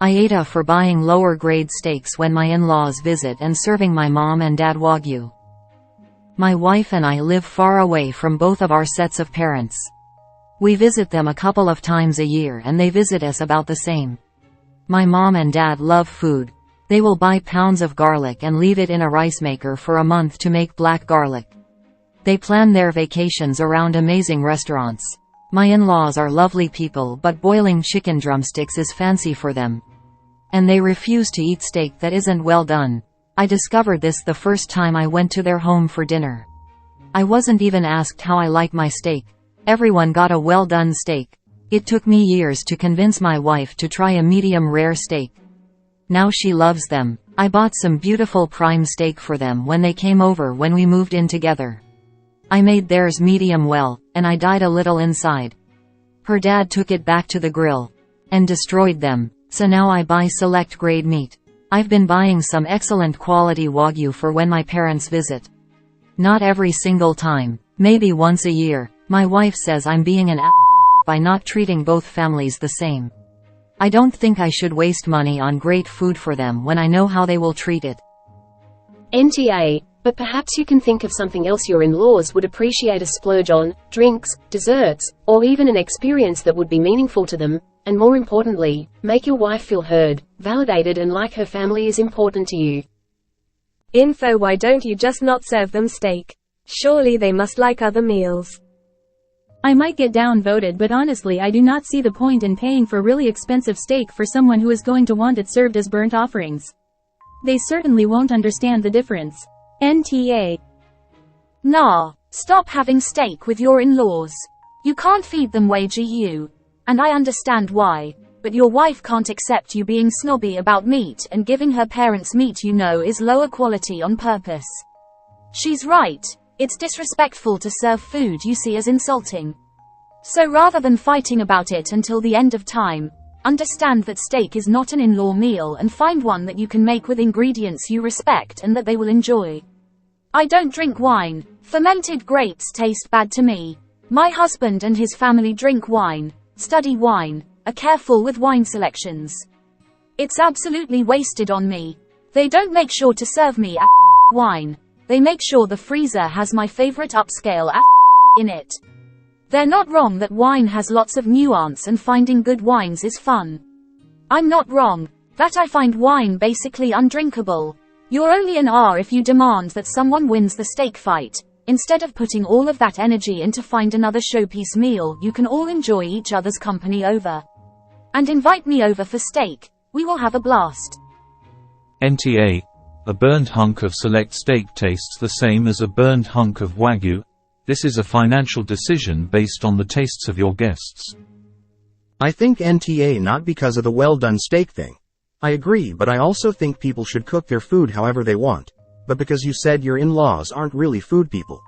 AITA for buying lower grade steaks when my in-laws visit and serving my mom and dad Wagyu. My wife and I live far away from both of our sets of parents. We visit them a couple of times a year and they visit us about the same. My mom and dad love food. They will buy pounds of garlic and leave it in a rice maker for a month to make black garlic. They plan their vacations around amazing restaurants. My in-laws are lovely people, but boiling chicken drumsticks is fancy for them. And they refuse to eat steak that isn't well done. I discovered this the first time I went to their home for dinner. I wasn't even asked how I like my steak. Everyone got a well-done steak. It took me years to convince my wife to try a medium-rare steak. Now she loves them. I bought some beautiful prime steak for them when they came over when we moved in together. I made theirs medium well, and I died a little inside. Her dad took it back to the grill and destroyed them, so now I buy select grade meat. I've been buying some excellent quality Wagyu for when my parents visit. Not every single time, maybe once a year. My wife says I'm being an by not treating both families the same. I don't think I should waste money on great food for them when I know how they will treat it. NTA, but perhaps you can think of something else your in-laws would appreciate a splurge on: drinks, desserts, or even an experience that would be meaningful to them, and more importantly, make your wife feel heard, validated and like her family is important to you. Info: why don't you just not serve them steak? Surely they must like other meals. I might get downvoted, but honestly I do not see the point in paying for really expensive steak for someone who is going to want it served as burnt offerings. They certainly won't understand the difference. NTA. Nah, stop having steak with your in-laws. You can't feed them Wagyu. And I understand why, but your wife can't accept you being snobby about meat and giving her parents meat you know is lower quality on purpose. She's right. It's disrespectful to serve food you see as insulting. So rather than fighting about it until the end of time, understand that steak is not an in-law meal and find one that you can make with ingredients you respect and that they will enjoy. I don't drink wine. Fermented grapes taste bad to me. My husband and his family drink wine, study wine, are careful with wine selections. It's absolutely wasted on me. They don't make sure to serve me wine. They make sure the freezer has my favorite upscale in it. They're not wrong that wine has lots of nuance and finding good wines is fun. I'm not wrong that I find wine basically undrinkable. You're only an R if you demand that someone wins the steak fight, instead of putting all of that energy into find another showpiece meal you can all enjoy each other's company over. And invite me over for steak. We will have a blast. NTA. A burned hunk of select steak tastes the same as a burned hunk of Wagyu. This is a financial decision based on the tastes of your guests. I think NTA not because of the well-done steak thing. I agree, but I also think people should cook their food however they want. But because you said your in-laws aren't really food people.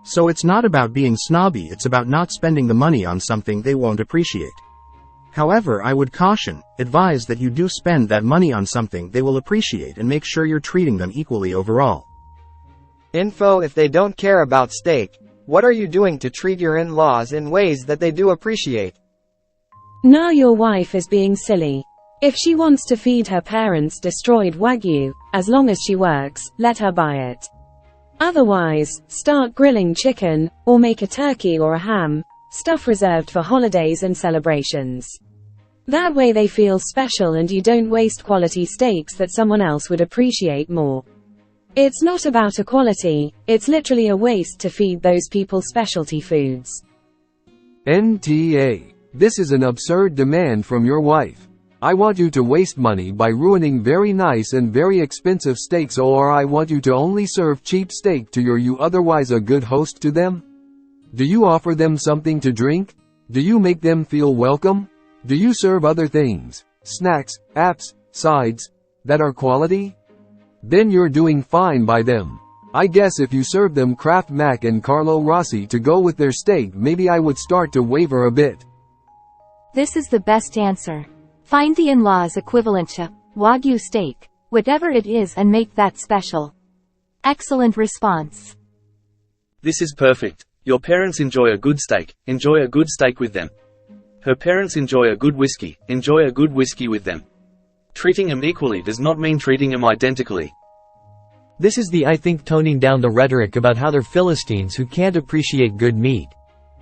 So it's not about being snobby, it's about not spending the money on something they won't appreciate. However, I would advise that you do spend that money on something they will appreciate and make sure you're treating them equally overall. Info: if they don't care about steak, what are you doing to treat your in-laws in ways that they do appreciate? Now your wife is being silly. If she wants to feed her parents destroyed Wagyu, as long as she works, let her buy it. Otherwise, start grilling chicken, or make a turkey or a ham, stuff reserved for holidays and celebrations. That way they feel special and you don't waste quality steaks that someone else would appreciate more. It's not about equality, it's literally a waste to feed those people specialty foods. NTA. This is an absurd demand from your wife. I want you to waste money by ruining very nice and very expensive steaks, or I want you to only serve cheap steak to you otherwise a good host to them? Do you offer them something to drink? Do you make them feel welcome? Do you serve other things, snacks, apps, sides, that are quality? Then you're doing fine by them. I guess if you serve them Kraft Mac and Carlo Rossi to go with their steak, maybe I would start to waver a bit. This is the best answer. Find the in-laws equivalent to Wagyu steak, whatever it is, and make that special. Excellent response. This is perfect. Your parents enjoy a good steak, enjoy a good steak with them. Her parents enjoy a good whiskey, enjoy a good whiskey with them. Treating them equally does not mean treating them identically. This is the I think toning down the rhetoric about how they're Philistines who can't appreciate good meat.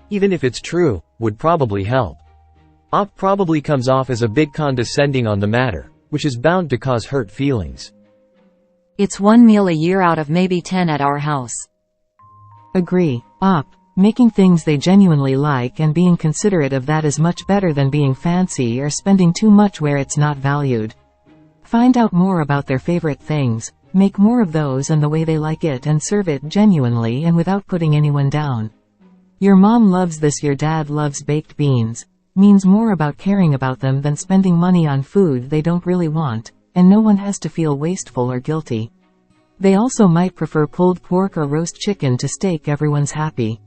Even if it's true, would probably help. Op probably comes off as a bit condescending on the matter, which is bound to cause hurt feelings. It's 1 meal a year out of maybe 10 at our house. Agree. Op. Making things they genuinely like and being considerate of that is much better than being fancy or spending too much where it's not valued. Find out more about their favorite things, make more of those and the way they like it and serve it genuinely and without putting anyone down. Your mom loves this, your dad loves baked beans, means more about caring about them than spending money on food they don't really want, and no one has to feel wasteful or guilty. They also might prefer pulled pork or roast chicken to steak. Everyone's happy.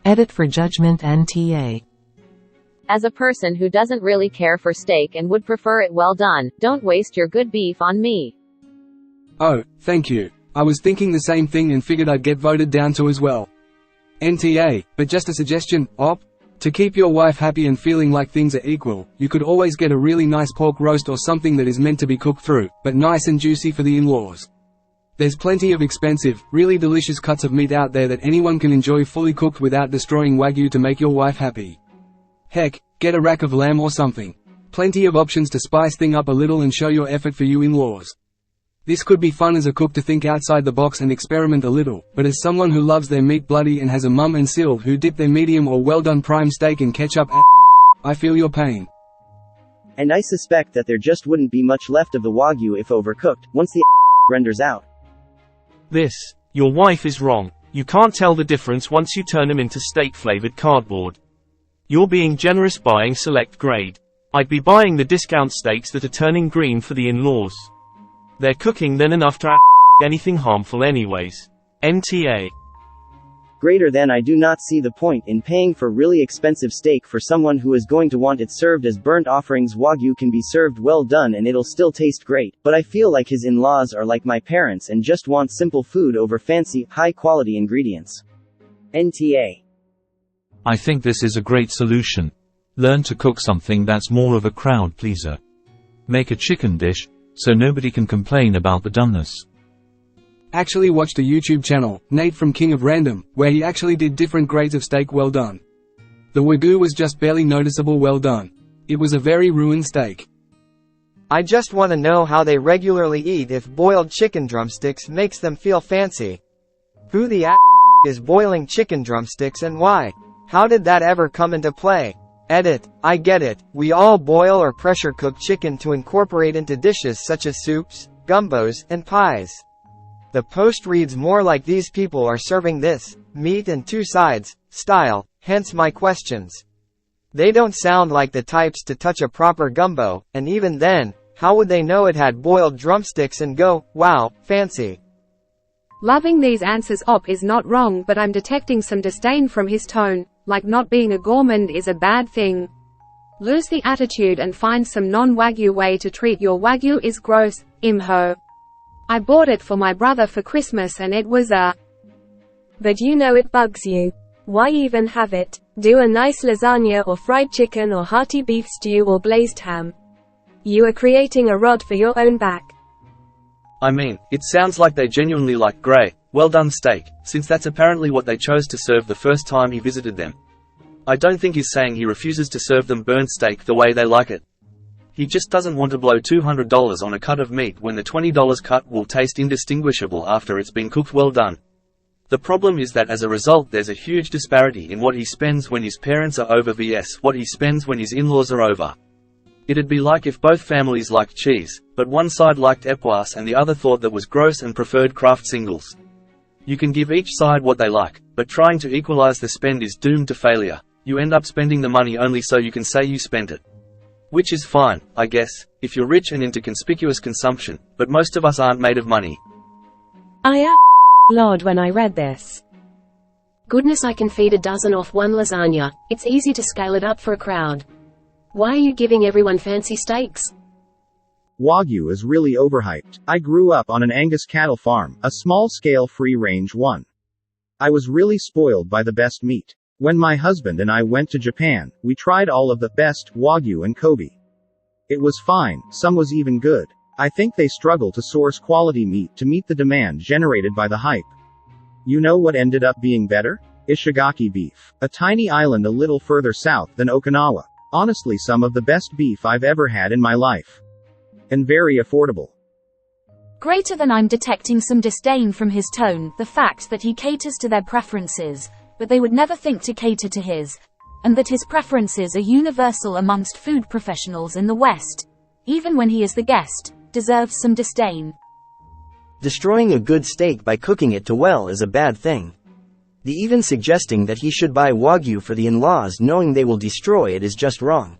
Edit for judgment NTA. As a person who doesn't really care for steak and would prefer it well done, don't waste your good beef on me. Oh, thank you. I was thinking the same thing and figured I'd get voted down to as well. NTA, but just a suggestion, Op. To keep your wife happy and feeling like things are equal, you could always get a really nice pork roast or something that is meant to be cooked through, but nice and juicy for the in-laws. There's plenty of expensive, really delicious cuts of meat out there that anyone can enjoy fully cooked without destroying Wagyu to make your wife happy. Heck, get a rack of lamb or something. Plenty of options to spice things up a little and show your effort for you in-laws. This could be fun as a cook to think outside the box and experiment a little, but as someone who loves their meat bloody and has a mum and sil who dip their medium or well-done prime steak in ketchup, I feel your pain. And I suspect that there just wouldn't be much left of the Wagyu if overcooked, once the renders out. Your wife is wrong. You can't tell the difference once you turn them into steak-flavored cardboard. You're being generous buying select grade. I'd be buying the discount steaks that are turning green for the in-laws. They're cooking then enough to anything harmful anyways. NTA. Greater than I do not see the point in paying for really expensive steak for someone who is going to want it served as burnt offerings. Wagyu can be served well done and it'll still taste great, but I feel like his in-laws are like my parents and just want simple food over fancy, high-quality ingredients. NTA. I think this is a great solution. Learn to cook something that's more of a crowd pleaser. Make a chicken dish, so nobody can complain about the doneness. Actually watched a YouTube channel, Nate from King of Random, where he actually did different grades of steak well done. The Wagyu was just barely noticeable well done. It was a very ruined steak. I just want to know how they regularly eat if boiled chicken drumsticks makes them feel fancy. Who the is boiling chicken drumsticks and why? How did that ever come into play? Edit. I get it, we all boil or pressure cook chicken to incorporate into dishes such as soups, gumbos, and pies. The post reads more like these people are serving this, meat and two sides, style, hence my questions. They don't sound like the types to touch a proper gumbo, and even then, how would they know it had boiled drumsticks and go, wow, fancy? Loving these answers Op is not wrong, but I'm detecting some disdain from his tone, like not being a gourmand is a bad thing. Lose the attitude and find some non-Wagyu way to treat your Wagyu is gross, imho. I bought it for my brother for Christmas and it was a... But you know it bugs you. Why even have it? Do a nice lasagna or fried chicken or hearty beef stew or glazed ham. You are creating a rod for your own back. I mean, it sounds like they genuinely like grey, well-done steak, since that's apparently what they chose to serve the first time he visited them. I don't think he's saying he refuses to serve them burnt steak the way they like it. He just doesn't want to blow $200 on a cut of meat when the $20 cut will taste indistinguishable after it's been cooked well done. The problem is that as a result there's a huge disparity in what he spends when his parents are over vs what he spends when his in-laws are over. It'd be like if both families liked cheese, but one side liked Epoisse and the other thought that was gross and preferred Kraft singles. You can give each side what they like, but trying to equalize the spend is doomed to failure. You end up spending the money only so you can say you spent it. Which is fine, I guess, if you're rich and into conspicuous consumption, but most of us aren't made of money. I Lord when I read this. Goodness, I can feed a dozen off one lasagna. It's easy to scale it up for a crowd. Why are you giving everyone fancy steaks? Wagyu is really overhyped. I grew up on an Angus cattle farm, a small-scale free-range one. I was really spoiled by the best meat. When my husband and I went to Japan, we tried all of the best Wagyu and Kobe. It was fine, some was even good. I think they struggle to source quality meat to meet the demand generated by the hype. You know what ended up being better? Ishigaki beef. A tiny island a little further south than Okinawa. Honestly, some of the best beef I've ever had in my life. And very affordable. Greater than I'm detecting some disdain from his tone, the fact that he caters to their preferences, but they would never think to cater to his, and that his preferences are universal amongst food professionals in the West, even when he is the guest, deserves some disdain. Destroying a good steak by cooking it too well is a bad thing. The even suggesting that he should buy Wagyu for the in-laws knowing they will destroy it is just wrong.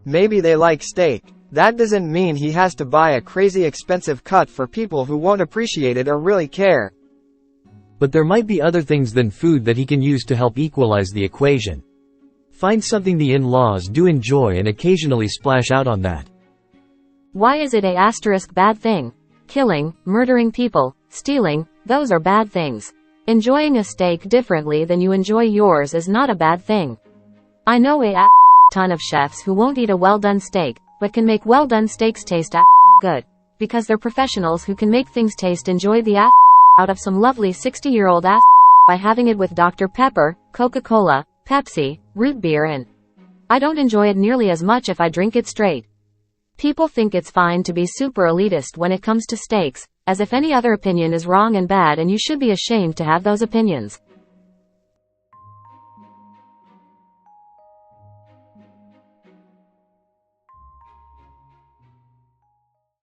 Maybe they like steak. That doesn't mean he has to buy a crazy expensive cut for people who won't appreciate it or really care. But there might be other things than food that he can use to help equalize the equation. Find something the in-laws do enjoy and occasionally splash out on that. Why is it a bad thing? Killing, murdering people, stealing, those are bad things. Enjoying a steak differently than you enjoy yours is not a bad thing. I know a ton of chefs who won't eat a well-done steak, but can make well-done steaks taste good. Because they're professionals who can make things taste enjoy the out of some lovely 60-year-old by having it with Dr. Pepper, Coca-Cola, Pepsi, root beer and I don't enjoy it nearly as much if I drink it straight. People think it's fine to be super elitist when it comes to steaks, as if any other opinion is wrong and bad and you should be ashamed to have those opinions.